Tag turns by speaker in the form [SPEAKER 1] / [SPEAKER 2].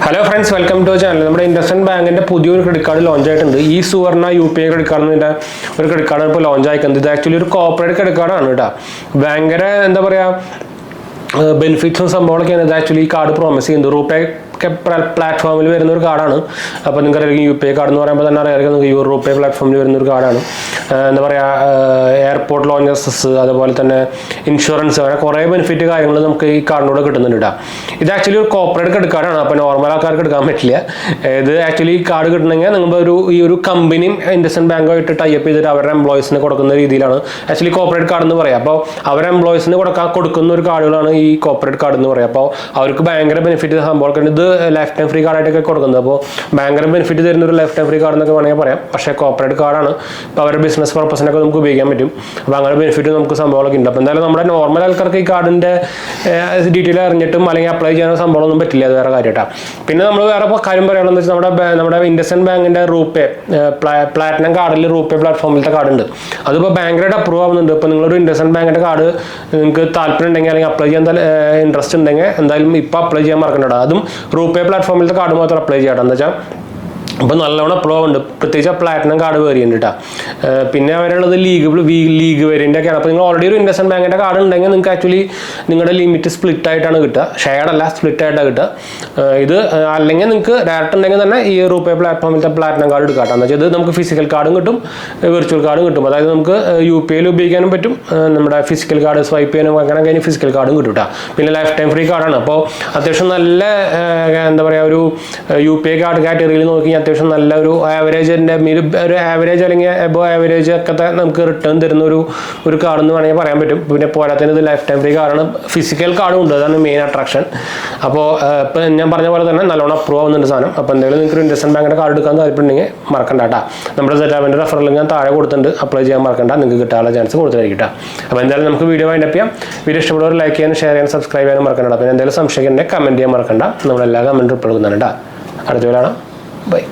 [SPEAKER 1] Hello friends, welcome to channel. നമ്മുടെ ഇൻഡസ്ഇൻഡ് ബാങ്കിന്റെ പുതിയൊരു ക്രെഡിറ്റ് കാർഡ് ലോഞ്ച് ആയിട്ടുണ്ട്. ഈ സുവർണ UPI ക്രെഡിറ്റ് കാർഡ് എന്നതിന്റെ ഒരു ക്രെഡിറ്റ് കാർഡ് ഇപ്പോൾ ലോഞ്ച് ആയിക്കുന്നത്. ഇത് ആക്ച്വലി ഒരു കോർപ്പറേറ്റ് ക്രെഡിറ്റ് കാർഡാണ് കേട്ടോ. ഭയങ്കര എന്താ പറയുക, ബെനിഫിറ്റ്സും സംഭവങ്ങളൊക്കെയാണ് ഇത് ആക്ച്വലി ഈ കാർഡ് പ്രോമിസ് ചെയ്യുന്നത്. റൂപേ പ്ലാറ്റ്ഫോമിൽ വരുന്ന ഒരു കാർഡാണ്. അപ്പോൾ നിങ്ങൾക്ക് UPI കാർഡ് എന്ന് പറയുമ്പോൾ തന്നെ അറിയാം, നിങ്ങൾക്ക് റൂപേ പ്ലാറ്റ്ഫോമിൽ വരുന്ന ഒരു കാർഡാണ്. എന്താ പറയുക, എയർപോർട്ട് ലോഞ്ചസ്, അതുപോലെ തന്നെ ഇൻഷുറൻസ്, അങ്ങനെ കുറേ ബെനിഫിറ്റ് കാര്യങ്ങൾ നമുക്ക് ഈ കാർഡിനോട് കിട്ടുന്നുണ്ട് കേട്ടോ. ഇത് ആക്ച്വലി ഒരു കോർപ്പറേറ്റ് ക്രെഡിറ്റ് കാർഡാണ്. അപ്പോൾ നോർമൽ ആൾക്കാർക്ക് എടുക്കാൻ പറ്റില്ല. ഇത് ആക്ച്വലി ഈ കാർഡ് കിട്ടണമെങ്കിൽ നിങ്ങൾ ഈ ഒരു കമ്പനിയും ഇൻഡസ്ഇൻഡ് ബാങ്കുമായിട്ട് ടൈപ്പ് ചെയ്തിട്ട് അവരുടെ എംപ്ലോയീസിന് കൊടുക്കുന്ന രീതിയിലാണ് ആക്ച്വലി കോർപ്പറേറ്റ് കാർഡ് എന്ന് പറയാം. അപ്പോൾ അവരുടെ എംപ്ലോയീസിന് കൊടുക്കുന്ന ഒരു കാർഡുകളാണ് ഈ കോർപ്പറേറ്റ് കാർഡ് എന്ന് പറയുക. അപ്പോൾ അവർക്ക് ഭയങ്കര ബെനിഫിറ്റ് സംഭവമൊക്കെ ഇത് ലൈഫ് ടൈം ഫ്രീ കാർഡായിട്ടൊക്കെ കൊടുക്കുന്നത്. അപ്പോൾ ഭയങ്കര ബെനിഫിറ്റ് തരുന്ന ഒരു ലൈഫ് ടൈം ഫ്രീ കാർഡ് എന്നൊക്കെ വേണമെങ്കിൽ പറയാം. പക്ഷേ കോർപ്പറേറ്റ് കാർഡാണ്. അപ്പോൾ അവരുടെ ബിസിനസ് പർപ്പസിനൊക്കെ നമുക്ക് ഉപയോഗിക്കാൻ പറ്റും. അപ്പോൾ അങ്ങനെ ബെനിഫിറ്റ് നമുക്ക് സംഭവങ്ങളൊക്കെ ഉണ്ട്. അപ്പോൾ എന്തായാലും നമ്മുടെ നോർമൽ ആൾക്കാർക്ക് ഈ കാർഡിൻ്റെ ഡീറ്റെയിൽ അറിഞ്ഞിട്ടും അല്ലെങ്കിൽ അപ്ലൈ ചെയ്യാൻ സംഭവമൊന്നും പറ്റില്ല. അത് വേറെ കാര്യമായിട്ടാണ്. പിന്നെ നമ്മൾ വേറെ കാര്യം പറയുകയാണെന്ന് വെച്ചാൽ നമ്മുടെ ഇൻഡസ്ഇൻഡ് ബാങ്കിൻ്റെ റൂപേ പ്ലാറ്റിനം കാർഡിൽ റൂപേ പ്ലാറ്റ്ഫോമിലത്തെ കാർഡ് ഉണ്ട്. അതിപ്പോൾ ബാങ്കായിട്ട് അപ്രൂവ് ആവുന്നുണ്ട്. ഇപ്പോൾ നിങ്ങളൊരു ഇൻഡസ്ഇൻഡ് ബാങ്കിൻ്റെ കാർഡ് നിങ്ങൾക്ക് താല്പര്യം ഉണ്ടെങ്കിൽ അല്ലെങ്കിൽ അപ്ലൈ ചെയ്യാൻ ഇൻട്രസ്റ്റ് ഉണ്ടെങ്കിൽ എന്തായാലും ഇപ്പോൾ അപ്ലൈ ചെയ്യാൻ മറക്കണ്ട. അതും റൂപേ പ്ലാറ്റ്ഫോമിലത്തെ കാർഡ് മാത്രം അപ്ലൈ ചെയ്യാം. എന്താ വെച്ചാൽ അപ്പോൾ നല്ലവണ്ണം അപ്രൂവ് ഉണ്ട്. പ്രത്യേകിച്ച് പ്ലാറ്റിനം കാർഡ് വേരിയൻ്റ് കേട്ടോ. പിന്നെ അവരുള്ളത് ലീഗ് വേരിയൻ്റ് ഒക്കെയാണ്. അപ്പോൾ നിങ്ങൾ ഓൾറെഡി ഒരു ഇൻഡസ്ഇൻഡ് ബാങ്കിൻ്റെ കാർഡ് ഉണ്ടെങ്കിൽ നിങ്ങൾക്ക് ആക്ച്വലി നിങ്ങളുടെ ലിമിറ്റ് സ്പ്ലിറ്റ് ആയിട്ടാണ് കിട്ടുക. ഷെയർഡ് അല്ല, സ്പ്ലിറ്റ് ആയിട്ടാണ് കിട്ടുക. ഇത് അല്ലെങ്കിൽ നിങ്ങൾക്ക് ഡയറക്റ്റ് ഉണ്ടെങ്കിൽ തന്നെ ഈ റൂപേ പ്ലാറ്റ്ഫോമിലത്തെ പ്ലാറ്റിനം കാർഡ് എടുക്കാം. എന്ന് വെച്ചാൽ ഇത് നമുക്ക് ഫിസിക്കൽ കാർഡും കിട്ടും, വിർച്വൽ കാർഡും കിട്ടും. അതായത് നമുക്ക് UPI ഉപയോഗിക്കാനും പറ്റും, നമ്മുടെ ഫിസിക്കൽ കാർഡ് സ്വൈപ്പ് ചെയ്യാനും അങ്ങനെ കഴിഞ്ഞ് ഫിസിക്കൽ കാർഡും കിട്ടും കേട്ടോ. പിന്നെ ലൈഫ് ടൈം ഫ്രീ കാർഡാണ്. അപ്പോൾ അത്യാവശ്യം നല്ല എന്താ പറയുക, ഒരു UPI കാർഡ് കാറ്റഗറിയിൽ നോക്കി അത്യാവശ്യം നല്ല ഒരു ആവറേജിൻ്റെ ഒരു ആവറേജ് അല്ലെങ്കിൽ എബോ ആവറേജ് ഒക്കെ നമുക്ക് റിട്ടേൺ തരുന്ന ഒരു കാർഡ് എന്ന് വേണമെങ്കിൽ പറയാൻ പറ്റും. പിന്നെ പോരാത്തതിന് ഇത് ലൈഫ് ടൈം ഫ്രീ കാർഡാണ്. ഫിസിക്കൽ കാർഡും ഉണ്ട്, അതാണ് മെയിൻ അട്രാക്ഷൻ. അപ്പോൾ ഇപ്പം ഞാൻ പറഞ്ഞ പോലെ തന്നെ നല്ലോണം അപ്രൂവ് ആവുന്നുണ്ട് സാധനം. അപ്പോൾ എന്തെങ്കിലും നിങ്ങൾക്ക് ഇൻഡസ്ഇൻഡ് ബാങ്കിൻ്റെ കാർഡ് എടുക്കാൻ താല്പര്യമുണ്ടെങ്കിൽ മറക്കണ്ട കേട്ടോ. നമ്മുടെ സെറ്റാവിൻ്റെ റെഫറൽ ഞാൻ താഴെ കൊടുത്തിട്ടുണ്ട്, അപ്ലൈ ചെയ്യാൻ മറക്കണ്ട. നിങ്ങൾക്ക് കിട്ടാനുള്ള ചാൻസ് കൊടുത്തായിരിക്കും കേട്ടോ. അപ്പോൾ എന്തായാലും നമുക്ക് വീഡിയോ വൈൻഡ് അപ്പ് ചെയ്യാം. വീഡിയോ ഇഷ്ടപ്പെടുന്നവർ ലൈക്ക് ചെയ്യാനും ഷെയർ ചെയ്യാനും സബ്സ്ക്രൈബ് ചെയ്യാനും മറക്കണ്ട. അപ്പോൾ എന്തെങ്കിലും സംശയം ഉണ്ടെങ്കിൽ കമൻറ്റ് ചെയ്യാൻ മറക്കണ്ട. നമ്മളെല്ലാ കമൻറ്റും റിപ്ലൈ കൊടുക്കുന്നുണ്ട് കേട്ടോ. അടുത്ത വീഡിയോ കാണാം. ബൈ.